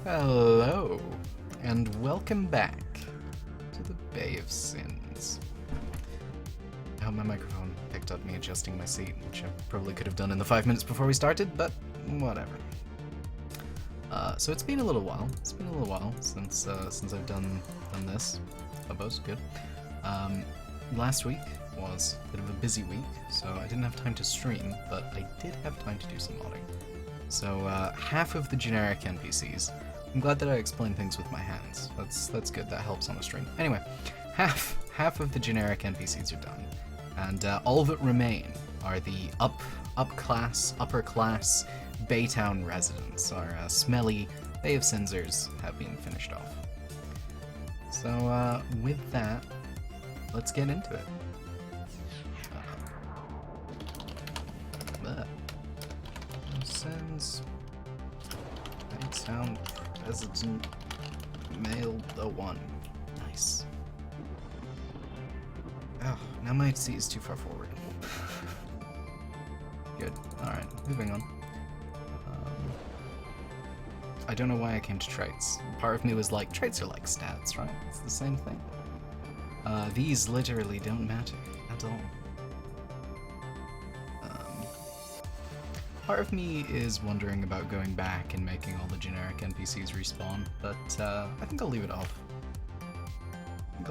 Hello, and welcome back to the Bay of Sins. I hope my microphone picked up me adjusting my seat, which I probably could have done in the 5 minutes before we started, but whatever. So it's been a little while. It's been a little while since I've done this. Hobos, good. Last week was a bit of a busy week, so I didn't have time to stream, but I did have time to do some modding. So half of the generic NPCs. I'm glad that I explained things with my hands. That's good. That helps on a stream. Anyway, half of the generic NPCs are done, and all that remain are the upper class Baytown residents. Our smelly Bay of Sinsers have been finished off. So with that, let's get into it. Sins Baytown Resident Male 01. Nice. Oh, now my seat is too far forward. Good. Alright, moving on. I don't know why I came to traits. Part of me was like, traits are like stats, right? It's the same thing. These literally don't matter at all. Part of me is wondering about going back and making all the generic NPCs respawn, but I think I'll leave it off. I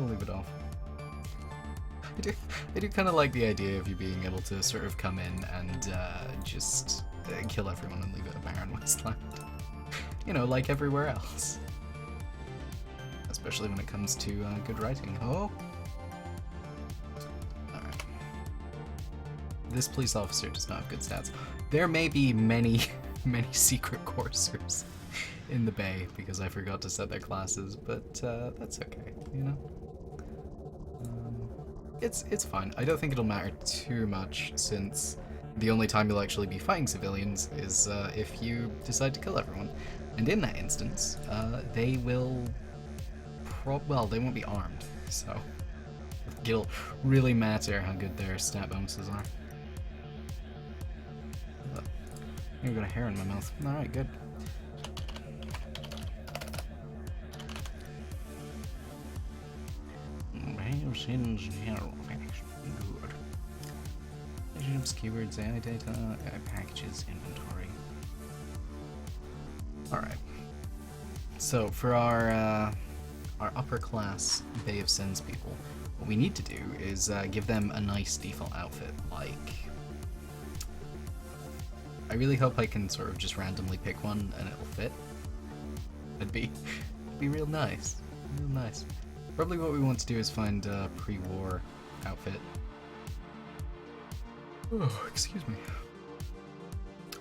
do kind of like the idea of you being able to sort of come in and just kill everyone and leave it a barren wasteland. You know, like everywhere else. Especially when it comes to good writing. Oh! Alright. This police officer does not have good stats. There may be many secret coursers in the Bay because I forgot to set their classes, but that's okay, you know? It's fine. I don't think it'll matter too much since the only time you'll actually be fighting civilians is if you decide to kill everyone. And in that instance, they will they won't be armed, so it'll really matter how good their stat bonuses are. I've got a hair in my mouth. Alright, good. Sins general faction. Good. Relationships, keywords, AI data, packages, inventory. Alright. So for our upper class Bay of Sins people, what we need to do is give them a nice default outfit, like I really hope I can sort of just randomly pick one and it'll fit. It'd be real nice. Real nice. Probably what we want to do is find a pre-war outfit. Oh, excuse me.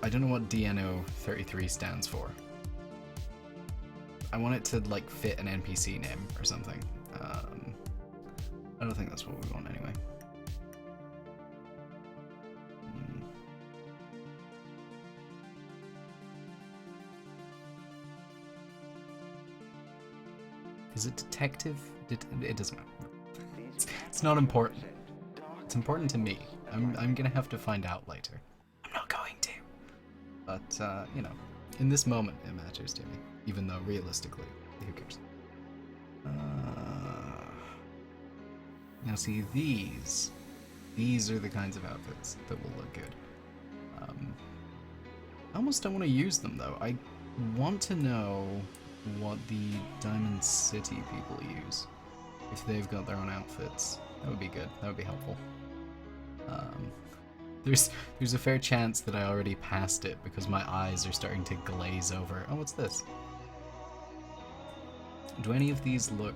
I don't know what DNO33 stands for. I want it to like fit an NPC name or something. I don't think that's what we want anyway. Is it detective? It doesn't matter. It's not important. It's important to me. I'm gonna have to find out later. I'm not going to. But, you know, in this moment it matters to me. Even though realistically, who cares? Now see, these are the kinds of outfits that will look good. I almost don't want to use them though. I want to know what the Diamond City people use. If they've got their own outfits. That would be good. That would be helpful. There's a fair chance that I already passed it because my eyes are starting to glaze over. Oh, what's this? Do any of these look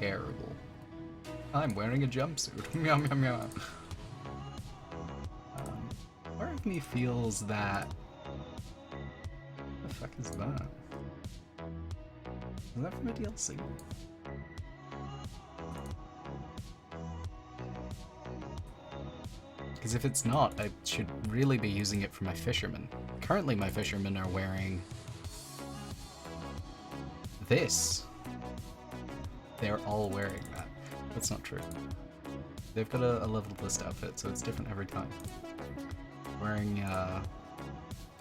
terrible? I'm wearing a jumpsuit. Meow meow meow. Part of me feels that... What the fuck is that? Is that from a DLC? Because if it's not, I should really be using it for my fishermen. Currently my fishermen are wearing this. They're all wearing that. That's not true. They've got a leveled list outfit, so it's different every time. Wearing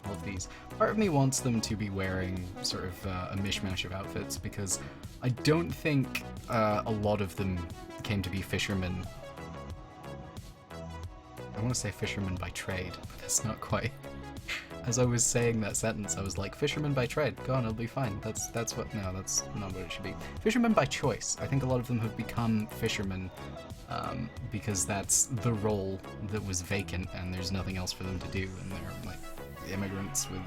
all of these. Part of me wants them to be wearing sort of a mishmash of outfits, because I don't think a lot of them came to be fishermen. I want to say fishermen by trade, but that's not quite. As I was saying that sentence, I was like, fishermen by trade, go on, it'll be fine. That's what, no, that's not what it should be. Fishermen by choice. I think a lot of them have become fishermen because that's the role that was vacant and there's nothing else for them to do, and they're like immigrants with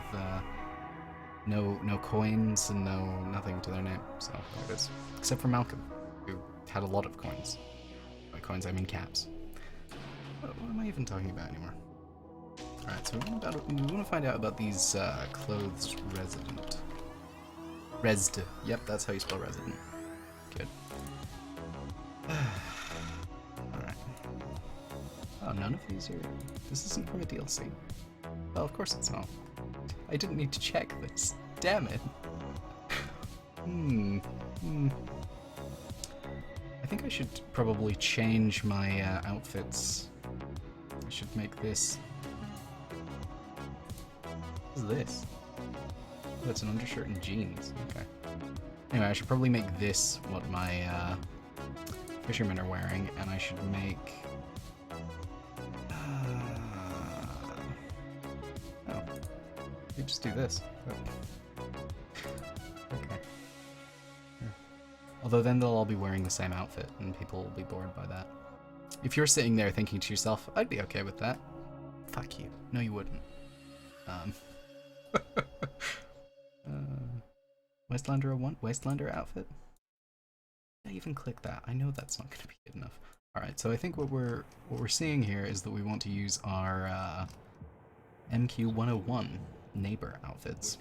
no coins and nothing to their name. So there it is. Except for Malcolm, who had a lot of coins. By coins, I mean caps. What am I even talking about anymore? Alright, so we want to find out about these clothes resident. Resd. Yep, that's how you spell resident. Good. Alright. Oh, none of these are... This isn't from a DLC. Well, of course it's not. I didn't need to check this. Damn it. I think I should probably change my outfits. I should make this... What is this? Oh, it's an undershirt and jeans. Okay. Anyway, I should probably make this what my fishermen are wearing, and I should make... Oh. You just do this. Okay. Although then they'll all be wearing the same outfit, and people will be bored by that. If you're sitting there thinking to yourself, I'd be okay with that. Fuck you. No, you wouldn't. Wastelander 1? Wastelander outfit? I even click that. I know that's not going to be good enough. Alright, so I think what we're seeing here is that we want to use our MQ101 neighbor outfits.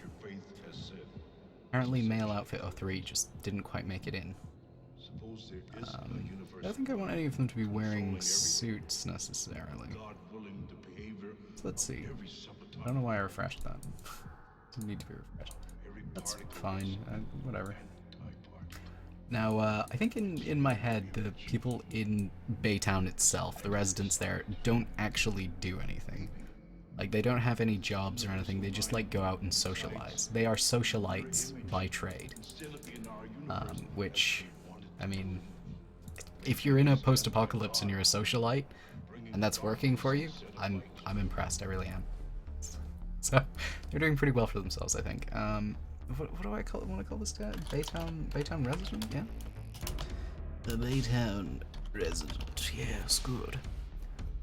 Apparently male outfit 03 just didn't quite make it in. I don't think I want any of them to be wearing suits necessarily. So let's see. I don't know why I refreshed that. Doesn't need to be refreshed. That's fine. Whatever. Now, I think in my head, the people in Baytown itself, the residents there, don't actually do anything. Like, they don't have any jobs or anything. They just, like, go out and socialize. They are socialites by trade. Which, I mean, if you're in a post-apocalypse and you're a socialite, and that's working for you, I'm impressed. I really am. So they're doing pretty well for themselves, I think. What do I call? Want to call this guy? Baytown resident? Yeah. The Baytown resident. Yes, good.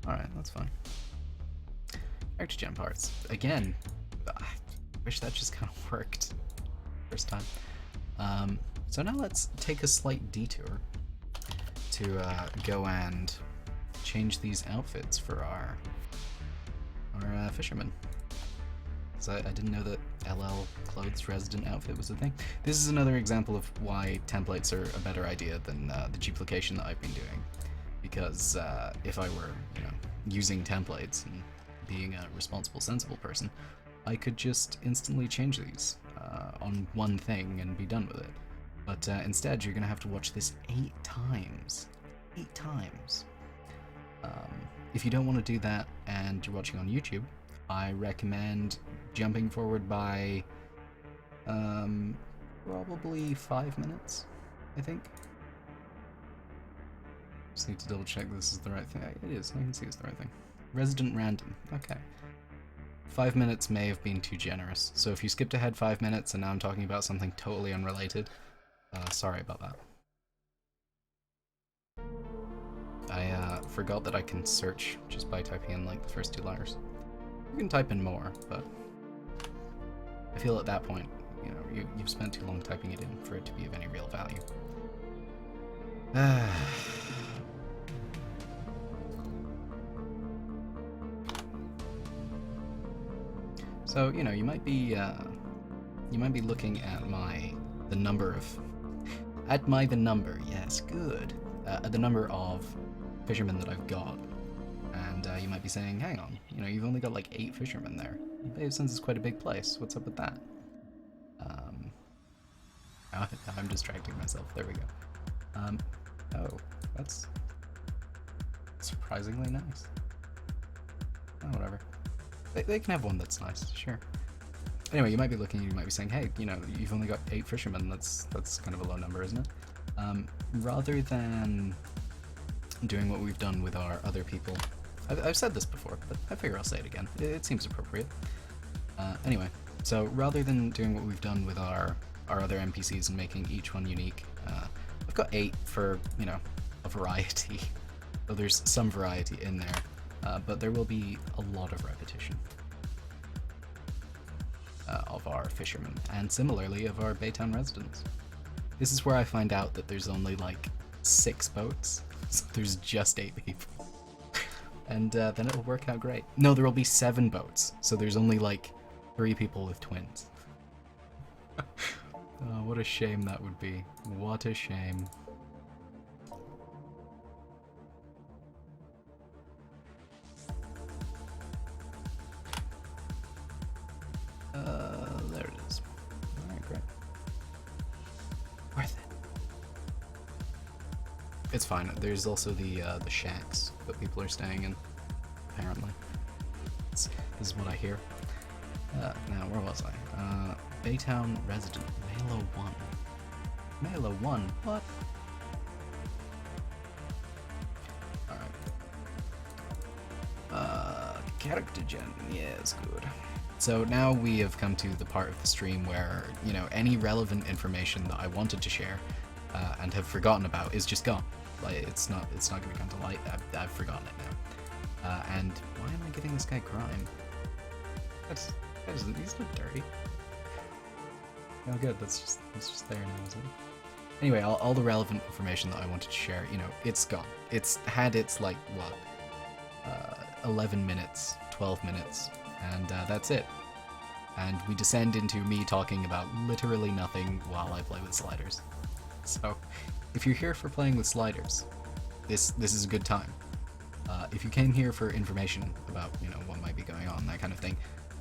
All right, that's fine. Character gem parts again. I wish that just kind of worked first time. So now let's take a slight detour to go and change these outfits for our fishermen. So I didn't know that LL Clothes Resident outfit was a thing. This is another example of why templates are a better idea than the duplication that I've been doing. Because if I were, using templates and being a responsible, sensible person, I could just instantly change these on one thing and be done with it. But instead, you're going to have to watch this 8 times. 8 times. If you don't want to do that and you're watching on YouTube, I recommend jumping forward by probably 5 minutes, I think. Just need to double check this is the right thing. It is, I can see it's the right thing. Resident random, okay. 5 minutes may have been too generous, so if you skipped ahead 5 minutes and now I'm talking about something totally unrelated, sorry about that. I forgot that I can search just by typing in like the first 2 letters. You can type in more, but I feel at that point, you've spent too long typing it in for it to be of any real value. So, you might be looking at the number, yes, good, at the number of fishermen that I've got. And you might be saying, hang on, you've only got like 8 fishermen there. Bay of Sins is quite a big place. What's up with that? I'm distracting myself. There we go. Oh, that's surprisingly nice. Oh, whatever. They can have one that's nice, sure. Anyway, you might be looking, you might be saying, hey, you know, you've only got 8 fishermen, that's kind of a low number, isn't it? Rather than doing what we've done with our other people, I've said this before, but I figure I'll say it again. It seems appropriate. Anyway, so rather than doing what we've done with our other NPCs and making each one unique, I've got 8 for, you know, a variety. So there's some variety in there, but there will be a lot of repetition of our fishermen, and similarly of our Baytown residents. This is where I find out that there's only like 6 boats, so there's just 8 people. And then it'll work out great. No, there will be 7 boats, so there's only like 3 people with twins. Oh, what a shame that would be. What a shame. There it is. Alright, great. Worth it. It's fine. There's also the shacks that people are staying in, apparently. This is what I hear. Now, where was I? Baytown resident, Malo 1. Malo 1? What? Alright. Character gen. Yes, good. So now we have come to the part of the stream where, you know, any relevant information that I wanted to share and have forgotten about is just gone. Like, it's not going to come to light. I've forgotten it now. And why am I giving this guy crime? He's not dirty. Oh, good. That's just there now, isn't it? Anyway, all the relevant information that I wanted to share, you know, it's gone. It's had its, like, what, 11 minutes, 12 minutes, and that's it. And we descend into me talking about literally nothing while I play with sliders. So, if you're here for playing with sliders, this is a good time. If you came here for information about, you know, what might be going on, that kind of thing,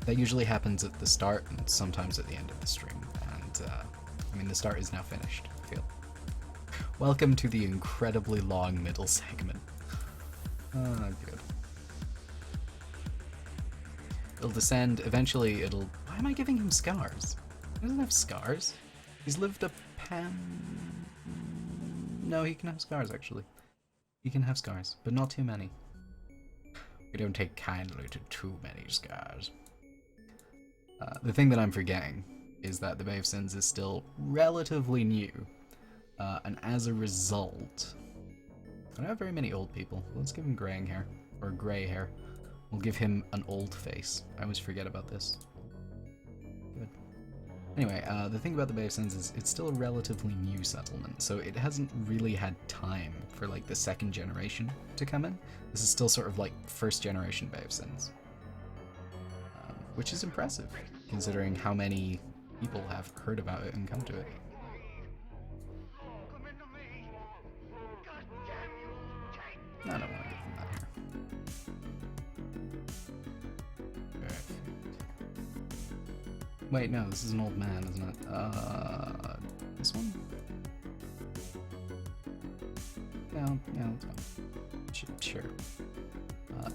that usually happens at the start and sometimes at the end of the stream. And, I mean, the start is now finished, I feel. Welcome to the incredibly long middle segment. Good. It'll descend, eventually it'll... Why am I giving him scars? He doesn't have scars. He's lived a No, he can have scars, actually. He can have scars, but not too many. We don't take kindly to too many scars. The thing that I'm forgetting is that the Bay of Sins is still relatively new, and as a result, I don't have very many old people. Let's give him graying hair, or grey hair. We'll give him an old face. I always forget about this. Good. Anyway, the thing about the Bay of Sins is it's still a relatively new settlement, so it hasn't really had time for like the second generation to come in. This is still sort of like first generation Bay of Sins. Which is impressive, considering how many people have heard about it and come to it. I don't want to give them that here. Perfect. Wait, no, this is an old man, isn't it? This one? No, that's fine. Sure.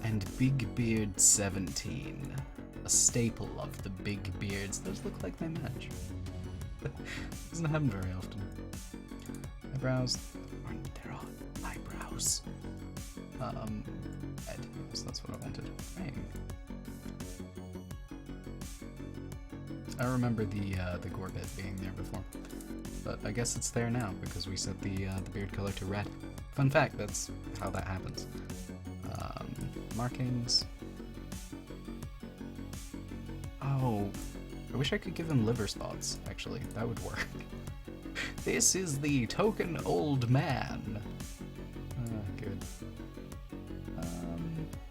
And Big Beard 17. A staple of the big beards. Those look like they match. Doesn't happen very often. Eyebrows. They're all eyebrows. Ed. Yes, that's what I wanted. Hey. I remember the gore bed being there before, but I guess it's there now because we set the beard color to red. Fun fact, that's how that happens. Markings. Oh, I wish I could give him liver spots, actually. That would work. This is the token old man. Good.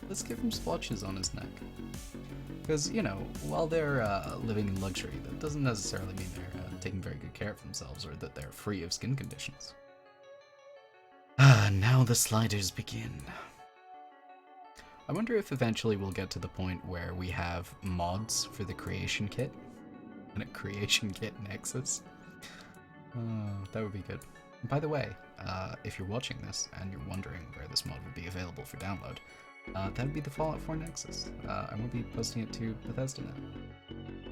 Let's give him splotches on his neck. Because, you know, while they're living in luxury, that doesn't necessarily mean they're taking very good care of themselves or that they're free of skin conditions. Now the sliders begin. I wonder if eventually we'll get to the point where we have mods for the creation kit and a creation kit nexus. That would be good. And by the way, if you're watching this and you're wondering where this mod would be available for download, that would be the Fallout 4 Nexus. I will be posting it to Bethesda now.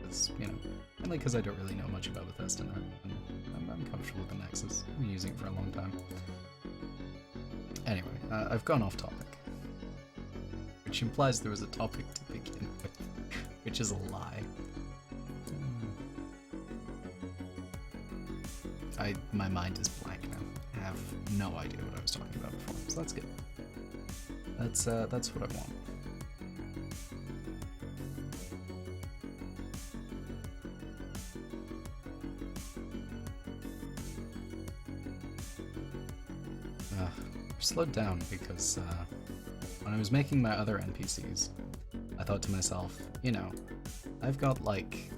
because, you know, mainly because I don't really know much about Bethesda now, and I'm comfortable with the Nexus. I've been using it for a long time. Anyway, I've gone off topic, which implies there was a topic to begin with, which is a lie. My mind is blank now. I have no idea what I was talking about before, so that's good. That's what I want. Slowed down because when I was making my other NPCs, I thought to myself, you know, I've got like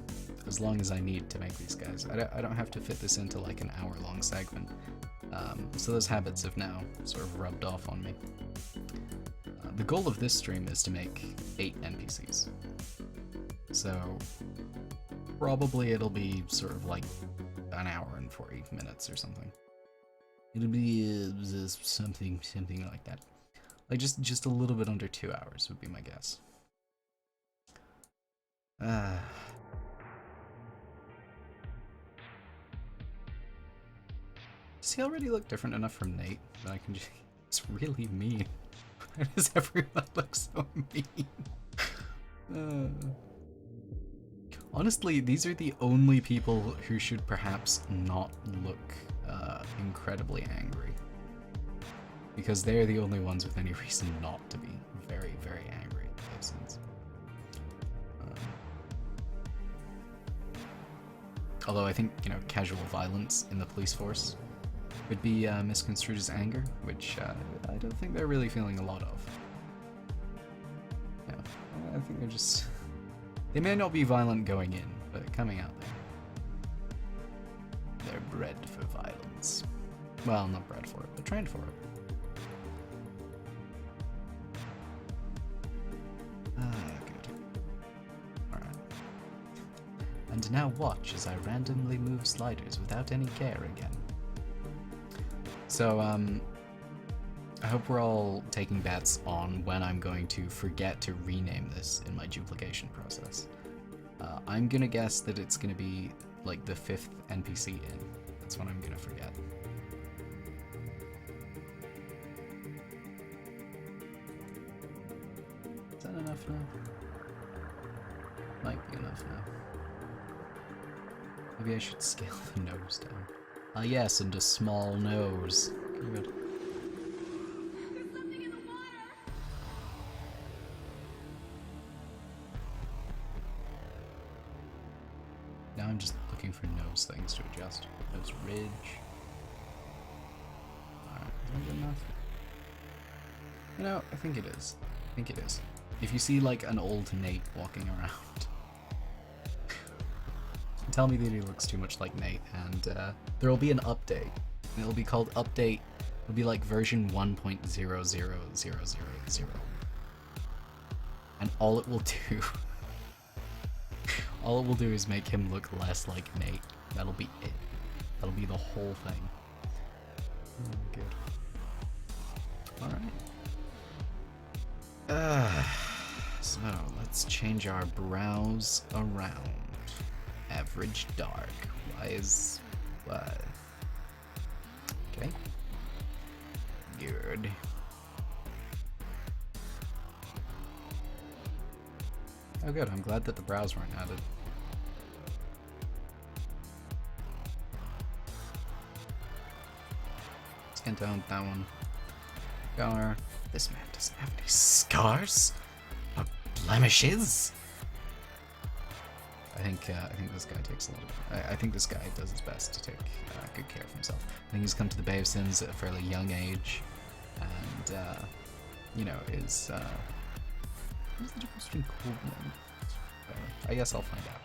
as long as I need to make these guys. I don't have to fit this into like an hour-long segment. So those habits have now sort of rubbed off on me. The goal of this stream is to make 8 NPCs. So probably it'll be sort of like an hour and 40 minutes or something. It'll be something like that. Like just a little bit under 2 hours would be my guess. Does he already look different enough from Nate that I can just... It's really mean. Why does everyone look so mean? Honestly, these are the only people who should perhaps not look incredibly angry. Because they're the only ones with any reason not to be very, very angry at those scenes. Although I think, you know, casual violence in the police force would be misconstrued as anger, which I don't think they're really feeling a lot of. Yeah, I think they're just... They may not be violent going in, but coming out there, they're bred for violence. Well, not bred for it, but trained for it. Good. Alright. And now watch as I randomly move sliders without any care again. So, I hope we're all taking bets on when I'm going to forget to rename this in my duplication process. I'm gonna guess that it's gonna be like the 5th NPC in. That's when I'm gonna forget. Is that enough now? Might be enough now. Maybe I should scale the nose down. Ah yes, and a small nose. Good. Now I'm just looking for nose things to adjust. Nose ridge. Alright, is that good enough? You know, I think it is. I think it is. If you see like an old Nate walking around, tell me that he looks too much like Nate, and there will be an update. And it'll be called update. It'll be like version 1.00000. And all it will do, all it will do is make him look less like Nate. That'll be it. That'll be the whole thing. Good. Alright. So let's change our brows around. Average dark. Why is... what? Okay. Good. Oh good, I'm glad that the brows weren't added. Skin tone, that one. Scar. This man doesn't have any scars or blemishes. I think this guy takes a lot of... I think this guy does his best to take good care of himself. I think he's come to the Bay of Sins at a fairly young age, and, you know, is... what's the difference between cool and... I guess I'll find out.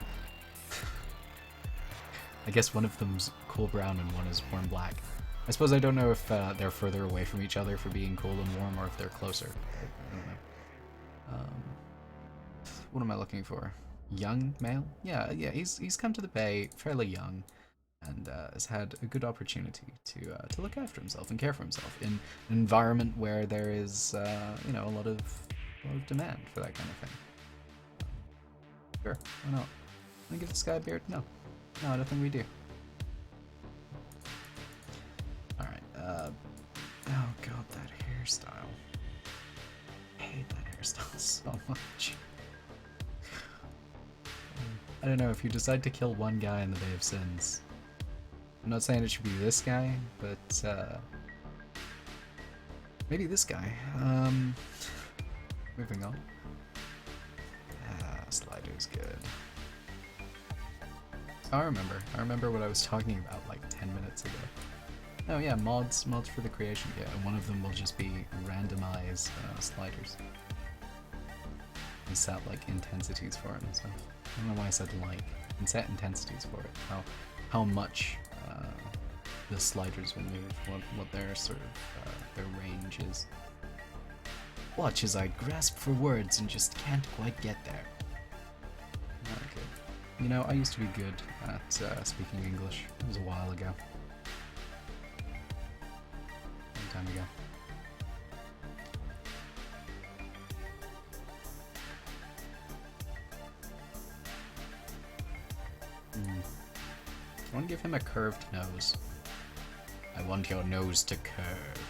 I guess one of them's cool brown and one is warm black. I suppose I don't know if they're further away from each other for being cool and warm, or if they're closer. I don't know. What am I looking for? Young male? Yeah, he's come to the Bay fairly young, and has had a good opportunity to look after himself and care for himself in an environment where there is you know, a lot of demand for that kind of thing. Sure, why not? I give this guy a beard? No. No, I don't think we do. Alright, oh god, that hairstyle. I hate that hairstyle so much. I don't know, if you decide to kill one guy in the Bay of Sins, I'm not saying it should be this guy, but maybe this guy. Moving on. Slider's good. Oh, I remember what I was talking about like 10 minutes ago. Oh yeah, mods for the creation kit, and one of them will just be randomize sliders. And set like intensities for it and stuff. I don't know why I said like, and set intensities for it. How much the sliders will move, what their sort of their range is. Watch as I grasp for words and just can't quite get there. Okay. You know, I used to be good at speaking English. It was a while ago. Long time ago. I want to give him a curved nose. I want your nose to curve.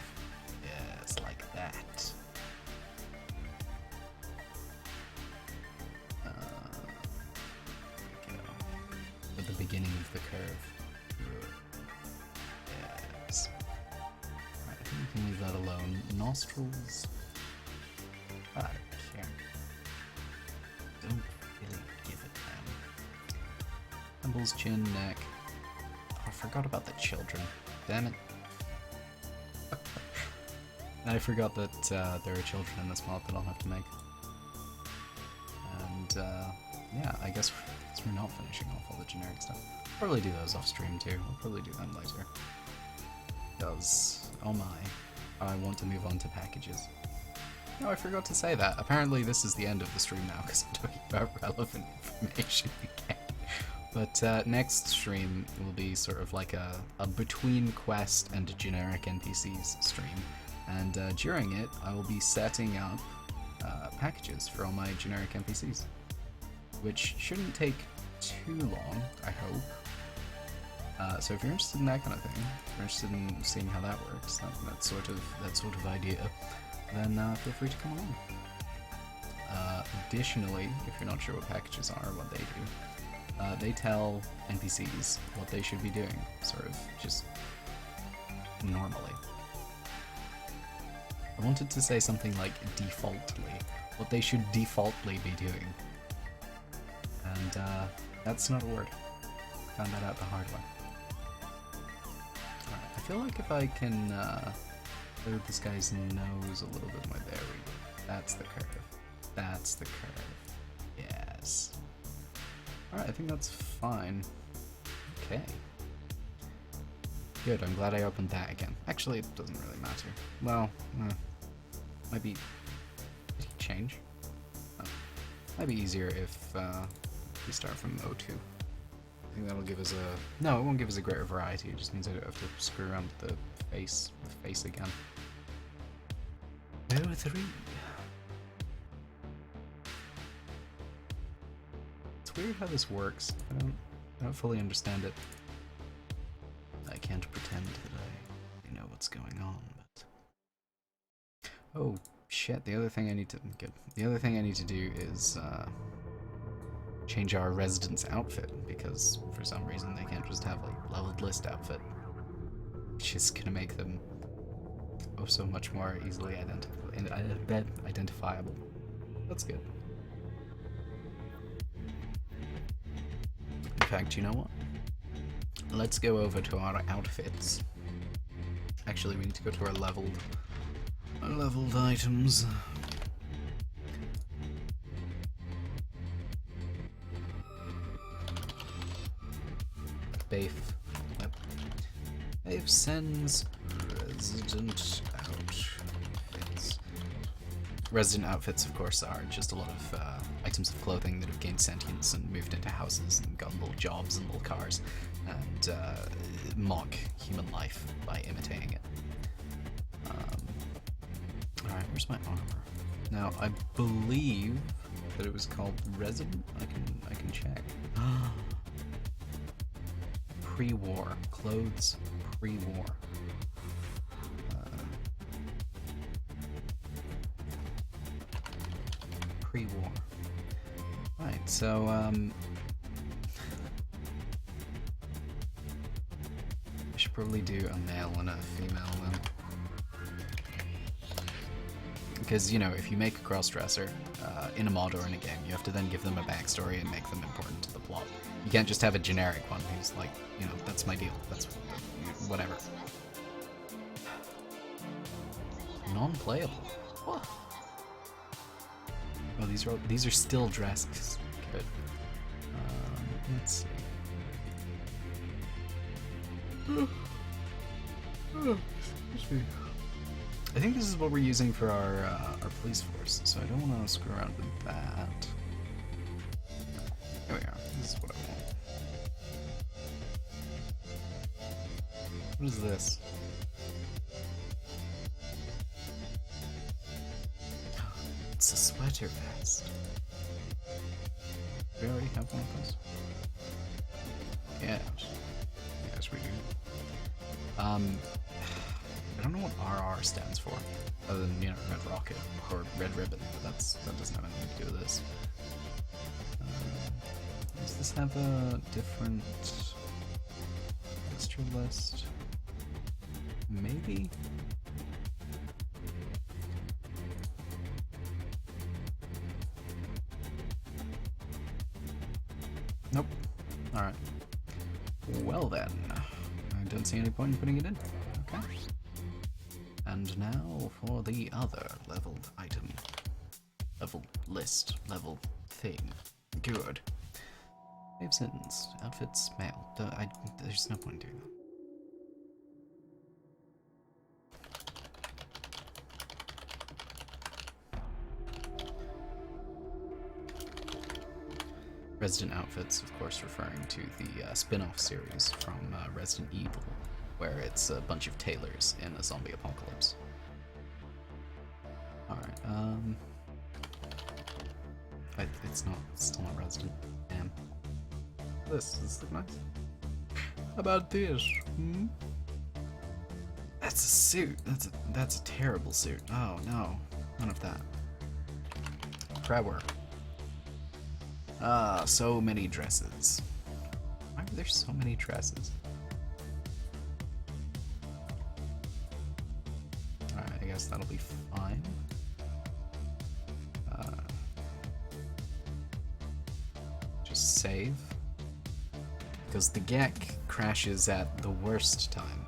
Yes, like that. At the beginning of the curve. Yes. Right, I think we can leave that alone. Nostrils. I don't care. Don't really give it them. Temples, chin, neck. Oh, I forgot about the children. Damn it. I forgot that there are children in this mod that I'll have to make. And yeah, I guess we're not finishing off all the generic stuff. Probably do those off stream too. I'll probably do them later. Because, oh my, I want to move on to packages. No, I forgot to say that. Apparently this is the end of the stream now because I'm talking about relevant information again. But next stream will be sort of like a between quest and generic NPCs stream. And during it, I will be setting up packages for all my generic NPCs. Which shouldn't take too long, I hope. So if you're interested in that kind of thing, if you're interested in seeing how that works, that sort of idea, then feel free to come along. Additionally, if you're not sure what packages are, what they do, they tell NPCs what they should be doing, sort of just normally. I wanted to say something like defaultly, what they should defaultly be doing. And that's not a word. Found that out the hard way. Alright, I feel like if I can load this guy's nose a little bit more, there we go. That's the curve. That's the curve. Yes. Alright, I think that's fine. Okay. Good, I'm glad I opened that again. Actually, it doesn't really matter. Well, might be... Did he change? Oh. Might be easier if we start from O2. I think that'll give us a... No, it won't give us a greater variety, it just means I don't have to screw around with the face again. O3. It's weird how this works. I don't fully understand it. I can't pretend that I know what's going on, but... Oh, shit, the other thing I need to... Good. The other thing I need to do is, change our resident's outfit, because for some reason they can't just have, like, leveled list outfit. Which is gonna make them oh so much more easily identifiable. That's good. In fact, you know what? Let's go over to our outfits. Actually, we need to go to our leveled items. Bafe. Yep. Bafe sends resident outfits. Resident outfits, of course, are just a lot of items of clothing that have gained sentience and moved into houses and gotten little jobs and little cars, and mock human life by imitating it. Alright, where's my armor? Now, I believe that it was called Resident. I can check. pre-war. Clothes pre-war. Pre-war. Right, so, I should probably do a male and a female then. Because, you know, if you make a crossdresser in a mod or in a game, you have to then give them a backstory and make them important to the plot. You can't just have a generic one who's like, you know, that's my deal. That's whatever. Non-playable. What? Oh, these are still dresses. Good. Let's see. Excuse me. I think this is what we're using for our police force, so I don't want to screw around with that. There we are. This is what I want. What is this? It's a sweater vest. Do we already have one of those? Yes. Yes, we do. I don't know what RR stands for, other than, you know, Red Rocket or Red Ribbon, but that doesn't have anything to do with this. Does this have a different extra list? Maybe? Nope. Alright. Well then, I don't see any point in putting it in. Okay. And now for the other leveled item. Level list, level thing. Good. Wave sentence, outfits, male. There's no point in doing that. Resident Outfits, of course, referring to the spin-off series from Resident Evil, where it's a bunch of tailors in a zombie apocalypse. Alright, it's still not Resident. Damn. This looks nice. How about this? Hmm? That's a suit. That's a terrible suit. Oh no, none of that. Crab work. Ah, so many dresses. Why are there so many dresses? Alright, I guess that'll be fine. Just save. Because the GEC crashes at the worst time.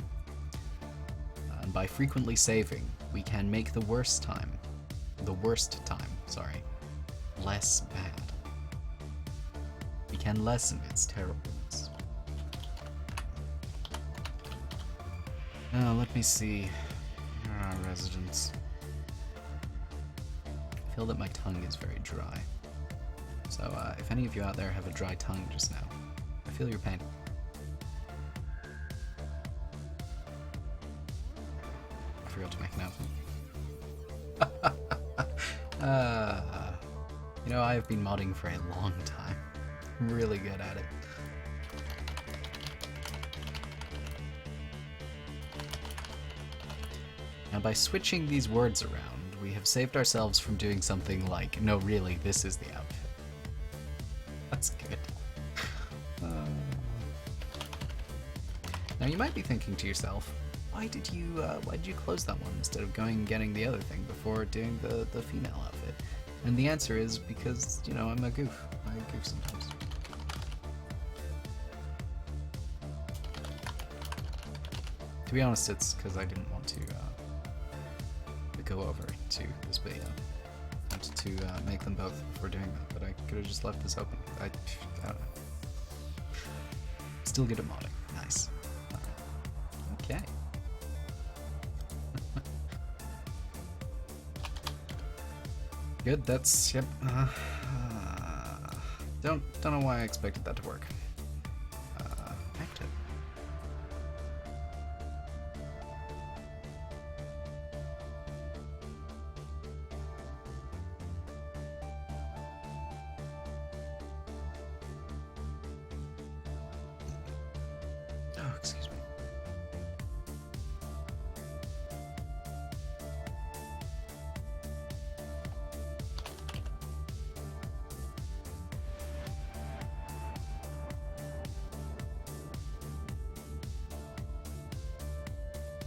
And by frequently saving, we can make the worst time, less bad. We can lessen its terribleness. Now, let me see. Here are our residents. I feel that my tongue is very dry. So, if any of you out there have a dry tongue just now, I feel your pain. I forgot to make an outfit. You know, I have been modding for a long time. I'm really good at it. Now, by switching these words around, we have saved ourselves from doing something like, no, really, this is the outfit. That's good. Now, you might be thinking to yourself, why did you close that one instead of going and getting the other thing before doing the female outfit? And the answer is because, you know, I'm a goof. I goof sometimes. To be honest, it's because I didn't want to go over to this video. I wanted to make them both before doing that, but I could have just left this open. I don't know. Still good at modding. Nice. Okay. Good, that's, yep. Don't know why I expected that to work. Active.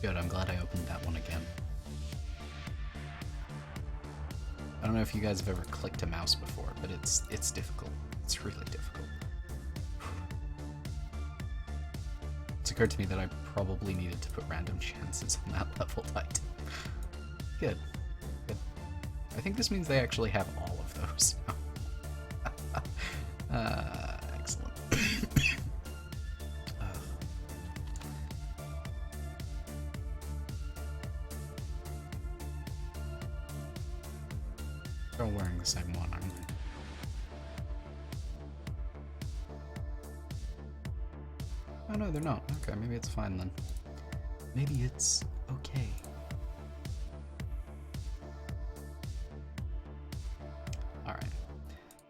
Good, I'm glad I opened that one again. I don't know if you guys have ever clicked a mouse before, but it's difficult. It's really difficult. It's occurred to me that I probably needed to put random chances on that level item. Good. Good. I think this means they actually have all of those. Excellent. They're all wearing the same one, aren't they? Oh no, they're not. Okay, maybe it's fine then. Maybe it's okay. Alright.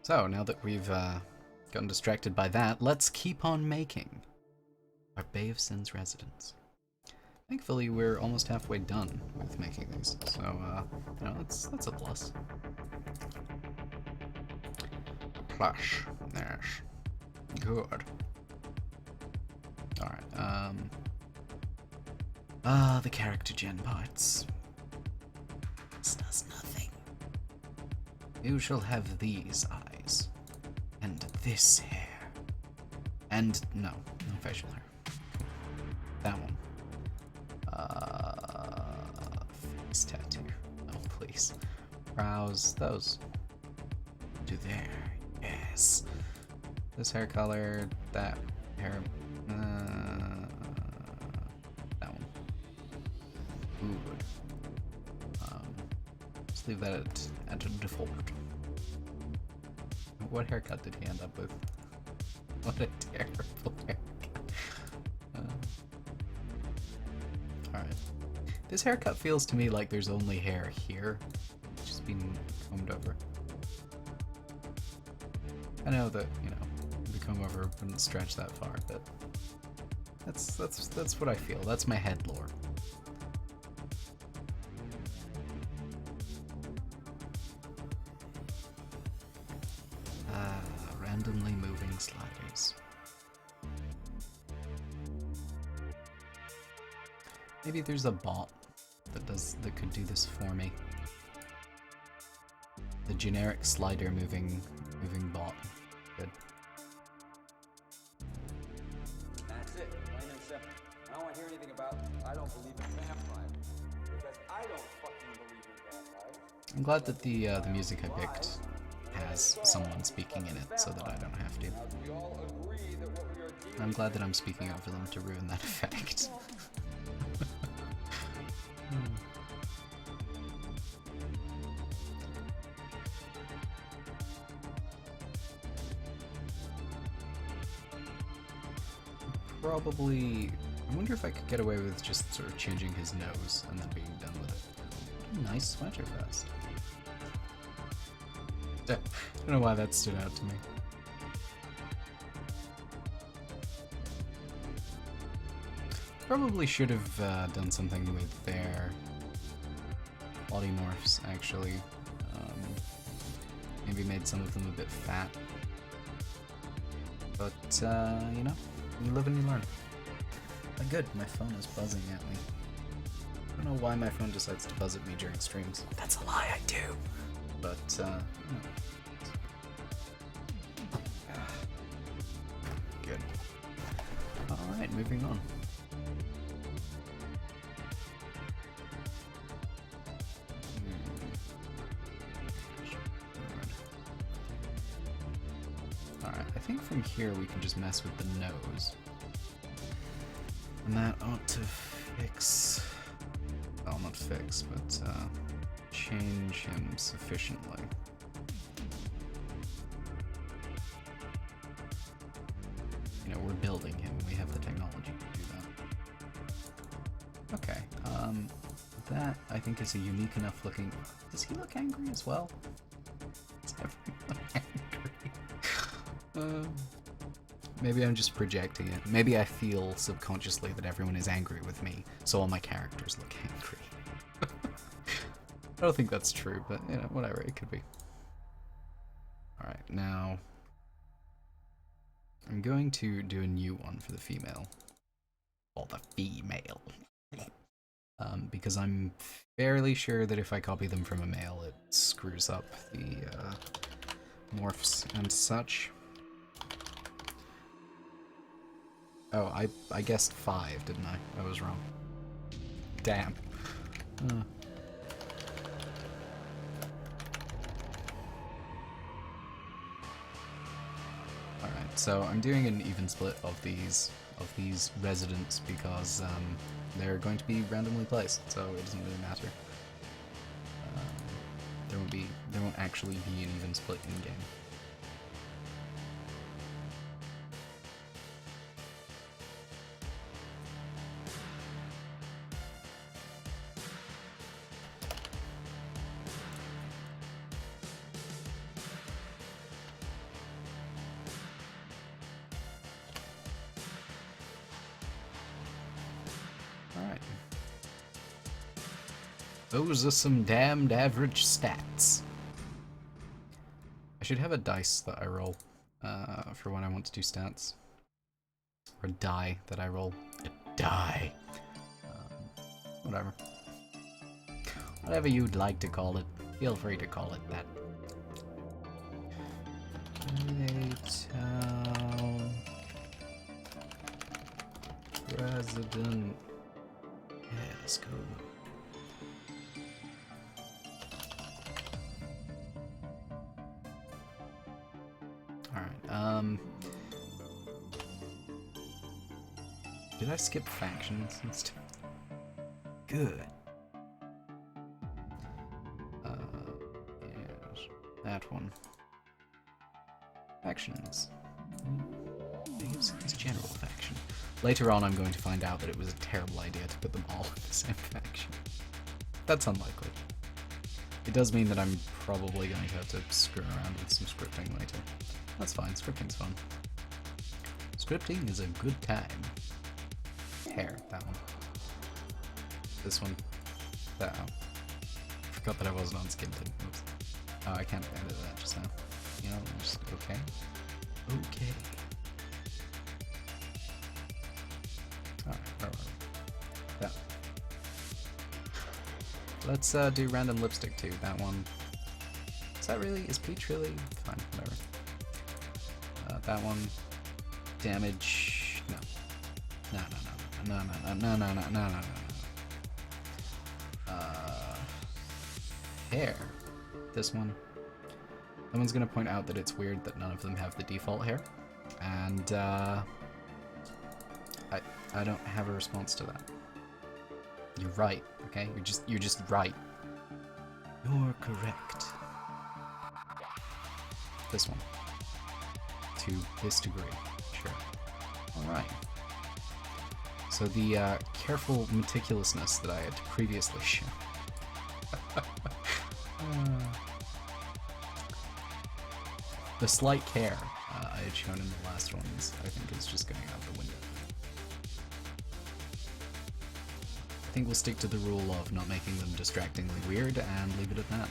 So, now that we've gotten distracted by that, let's keep on making our Bay of Sins residence. Thankfully, we're almost halfway done with making these, so, you know, that's a plus. Plush. Yes. Good. Alright, the character gen parts. This does nothing. You shall have these eyes. And this hair. And no facial hair. That one. Face tattoo. Oh, please. Brows, those. Do there. Yes. This hair color, that hair. That one. Good. Just leave that at default. What haircut did he end up with? What a terrible haircut. Alright. This haircut feels to me like there's only hair here. It's just been combed over. I know that, you know, the comb over wouldn't stretch that far, but that's what I feel. That's my head lore. Randomly moving sliders. Maybe there's a bot that could do this for me. The generic slider moving bot. Good. That's it, plain and simple. I don't want to hear anything about I don't believe in vampires. Because I don't fucking believe in vampires. I'm glad that the music I picked has someone speaking in it so that I don't have to. I'm glad that I'm speaking over them to ruin that effect. Probably... I wonder if I could get away with just sort of changing his nose and then being done with it. Nice sweater vest. I don't know why that stood out to me. Probably should have done something with their body morphs, actually. Maybe made some of them a bit fat. But, you know, you live and you learn. Good, my phone is buzzing at me. I don't know why my phone decides to buzz at me during streams. That's a lie, I do! But, you know. Good. Alright, moving on. Alright, I think from here we can just mess with the nose. And that ought to fix... well, not fix, but, change him sufficiently. You know, we're building him. We have the technology to do that. Okay, that, I think, is a unique enough looking... Does he look angry as well? Does everyone angry? Maybe I'm just projecting it. Maybe I feel subconsciously that everyone is angry with me, so all my characters look angry. I don't think that's true, but, you know, whatever, it could be. Alright, now... I'm going to do a new one for the female. Or the female. because I'm fairly sure that if I copy them from a mail, it screws up the morphs and such. Oh, I guessed 5, didn't I? I was wrong. Damn. Alright, so I'm doing an even split of these residents because they're going to be randomly placed, so it doesn't really matter. There won't actually be an even split in game. Alright. Those are some damned average stats. I should have a dice that I roll for when I want to do stats. Or a die that I roll. A die. Whatever. Whatever you'd like to call it, feel free to call it that. Town President. Yeah, let's go. Alright, did I skip factions and stuff? Good. Yes, that one. Factions. It's general faction. Later on I'm going to find out that it was a terrible idea to put them all in the same faction. That's unlikely. It does mean that I'm probably going to have to screw around with some scripting later. That's fine, scripting's fun. Scripting is a good time. Hair, that one. This one. That one. Forgot that I wasn't on Skimton. Oops. Oh, I can't edit that just now. You know, just okay. Okay. Alright, where are we? Yeah. Let's do random lipstick too. That one. Is Peach really? Fine, whatever. That one. Damage. No. No. Hair. This one. Someone's gonna point out that it's weird that none of them have the default hair. And, I don't have a response to that. You're right, okay? You're just right. You're correct. This one. To this degree. Sure. Alright. So the careful meticulousness that I had previously shown. The slight care I had shown in the last ones, I think is just going out the window. I think we'll stick to the rule of not making them distractingly weird and leave it at that.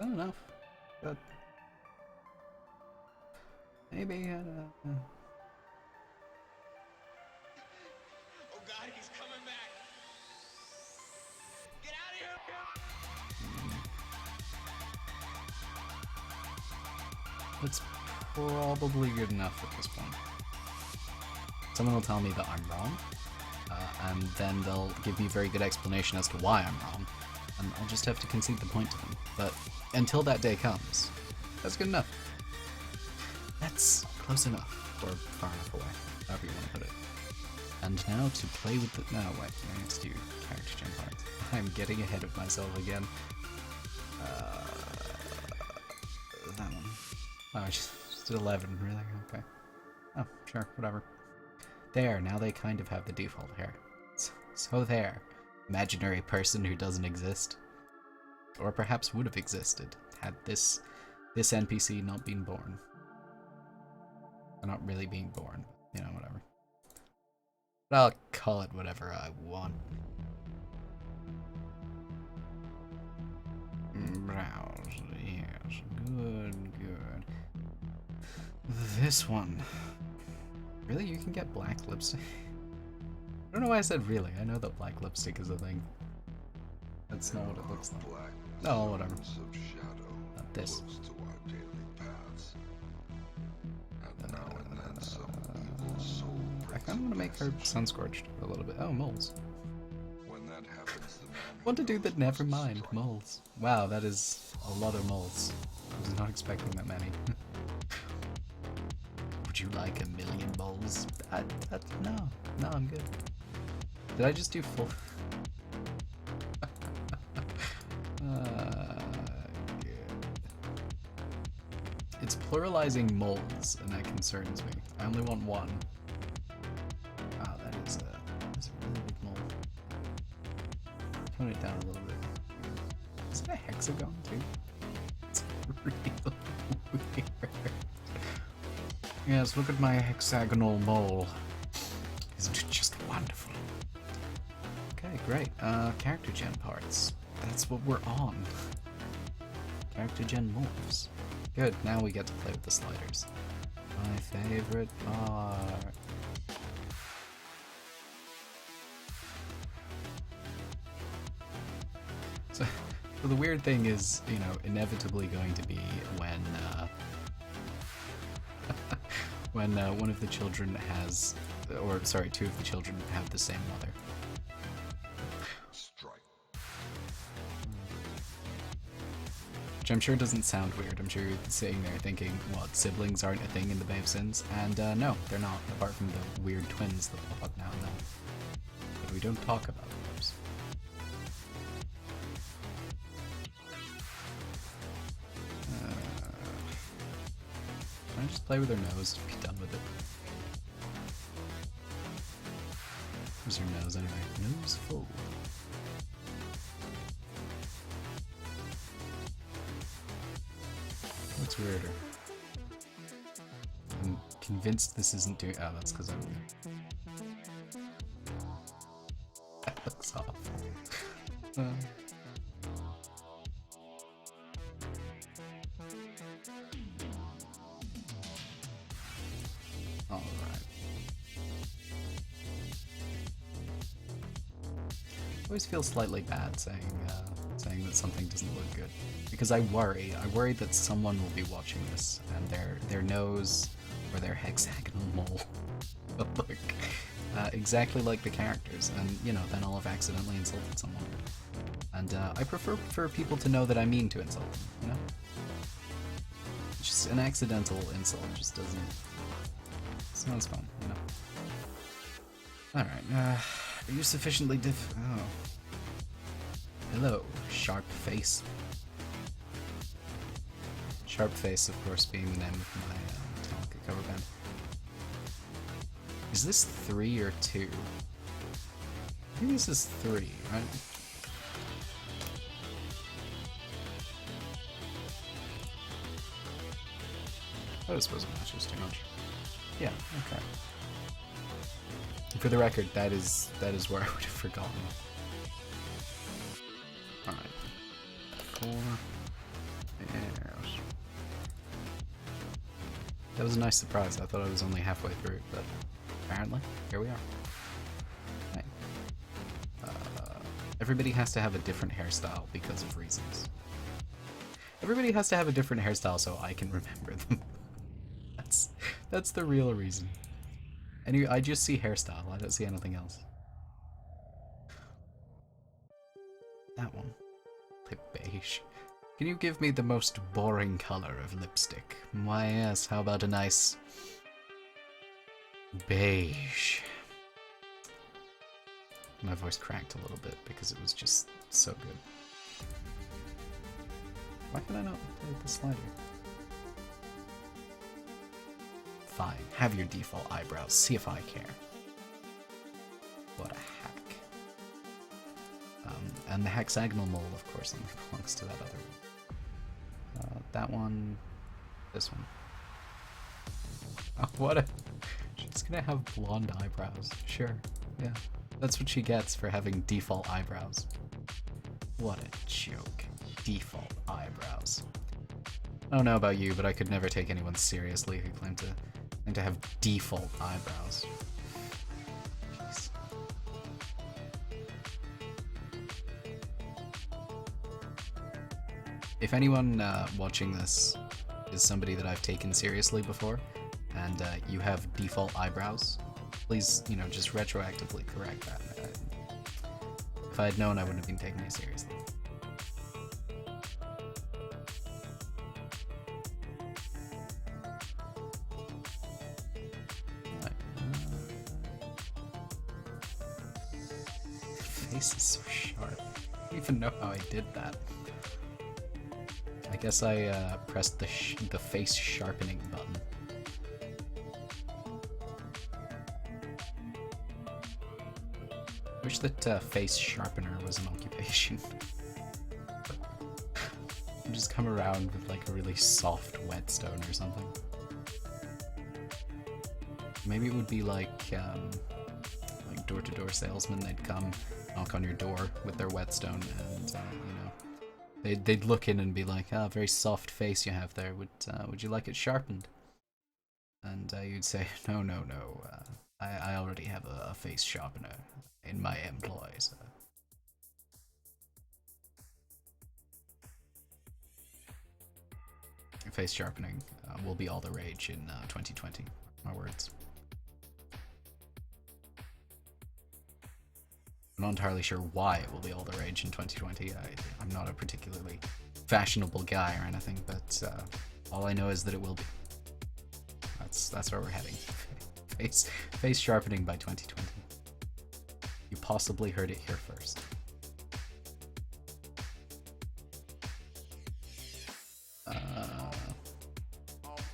I don't know, but maybe Oh God, he's coming back! Get out of here! That's probably good enough at this point. Someone will tell me that I'm wrong, and then they'll give me a very good explanation as to why I'm wrong, and I'll just have to concede the point to them. But until that day comes, that's good enough. That's close enough, or far enough away, however you want to put it. And now to play with the... No, wait, I need to do character gen parts. I'm getting ahead of myself again. That one. Oh, I just did 11, really? Okay. Oh, sure, whatever. There, now they kind of have the default hair. So there. imaginary person who doesn't exist. Or perhaps would have existed had this NPC not been born. Or not really being born, you know, whatever. But I'll call it whatever I want. Browse, yes, good. This one. Really? You can get black lipstick? I don't know why I said really. I know that black lipstick is a thing. That's not what it looks like. Oh, whatever. Not this. I kind of want to make her sun-scorched a little bit. Oh, moles. Want to do that? Never mind. Moles. Wow, that is a lot of moles. I was not expecting that many. Would you like 1,000,000 moles? No, I'm good. Did I just do full? It's pluralizing moles, and that concerns me. I only want one. Wow, that's a really big mole. Tone it down a little bit. Is it a hexagon too? It's really weird. Yes, look at my hexagonal mole. Isn't it just wonderful? Okay, great. Character gen parts. That's what we're on. Character gen morphs. Good, now we get to play with the sliders. My favorite part. So the weird thing is, you know, inevitably going to be when one of the children has, or sorry, two of the children have the same mother. Which I'm sure doesn't sound weird. I'm sure you're sitting there thinking, what, siblings aren't a thing in the Bay of Sins? And no, they're not, apart from the weird twins that pop up now and then. But we don't talk about those. Can I just play with her nose to be done with it? Where's her nose anyway? Nose full. What's weirder? I'm convinced this isn't doing. Oh, that's because I'm weird. That looks awful. Alright. I always feel slightly bad saying that something doesn't look good. Because I worry that someone will be watching this and their nose or their hexagonal mole will look exactly like the characters, and you know, then I'll have accidentally insulted someone. And I prefer for people to know that I mean to insult them, you know? Just an accidental insult just doesn't. It's not as fun, you know? Alright, are you sufficiently oh. Hello, Sharp Face. Sharp Face, of course, being the name of my Metallica cover band. Is this 3 or 2? I think this is 3, right? I was supposed to match this too much. Yeah, okay. For the record, that is where I would have forgotten. Alright. 4. Yes. That was a nice surprise. I thought I was only halfway through, but apparently, here we are. Right. Everybody has to have a different hairstyle because of reasons. Everybody has to have a different hairstyle so I can remember them. That's the real reason. And I just see hairstyle, I don't see anything else. That one. Lip beige. Can you give me the most boring color of lipstick? Why yes, how about a nice beige? My voice cracked a little bit because it was just so good. Why can I not play with the slider? Fine, have your default eyebrows, see if I care. What a hack. And the hexagonal mole, of course, only belongs to that other one. That one, this one. Oh, what a... She's gonna have blonde eyebrows. Sure, yeah. That's what she gets for having default eyebrows. What a joke. Default eyebrows. I don't know about you, but I could never take anyone seriously who claimed to have default eyebrows. Jeez. If anyone watching this is somebody that I've taken seriously before, and you have default eyebrows, please, you know, just retroactively correct that. If I had known, I wouldn't have been taking you seriously. Face is so sharp. I don't even know how I did that. I guess I pressed the face sharpening button. I wish that face sharpener was an occupation. Just come around with like a really soft whetstone or something. Maybe it would be like door-to-door salesmen. They'd come knock on your door with their whetstone, and you know, they'd look in and be like, "Ah, very soft face you have there. Would you like it sharpened?" And you'd say, "No, no, no. I already have a face sharpener in my employ." So. Face sharpening will be all the rage in 2020. My words. I'm not entirely sure why it will be all the rage in 2020. I'm not a particularly fashionable guy or anything, but all I know is that it will be. That's where we're heading. Face sharpening by 2020. You possibly heard it here first.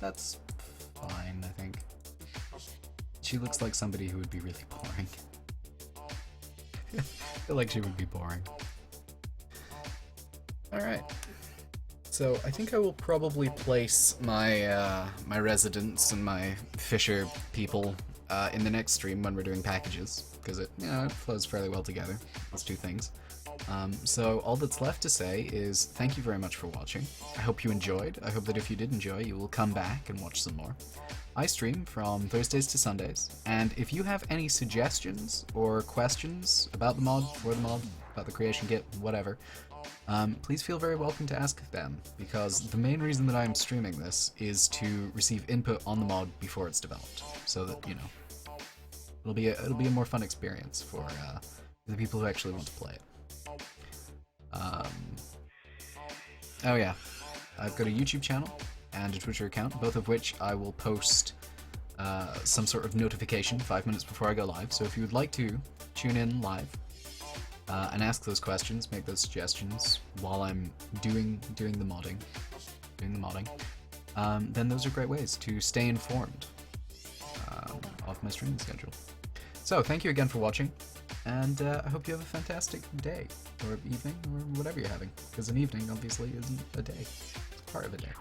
That's fine, I think. She looks like somebody who would be really boring. I feel like she would be boring. Alright. So I think I will probably place my my residents and my Fisher people in the next stream when we're doing packages, because it flows fairly well together. Let's do things. So all that's left to say is thank you very much for watching. I hope you enjoyed. I hope that if you did enjoy, you will come back and watch some more. I stream from Thursdays to Sundays, and if you have any suggestions or questions about the mod, for the mod, about the creation kit, whatever, please feel very welcome to ask them, because the main reason that I'm streaming this is to receive input on the mod before it's developed, so that, you know, it'll be a more fun experience for the people who actually want to play it. Oh yeah, I've got a YouTube channel and a Twitter account, both of which I will post some sort of notification 5 minutes before I go live. So if you would like to tune in live and ask those questions, make those suggestions while I'm doing the modding, then those are great ways to stay informed of my streaming schedule. So thank you again for watching, and I hope you have a fantastic day, or evening, or whatever you're having, because an evening obviously isn't a day, it's part of a day.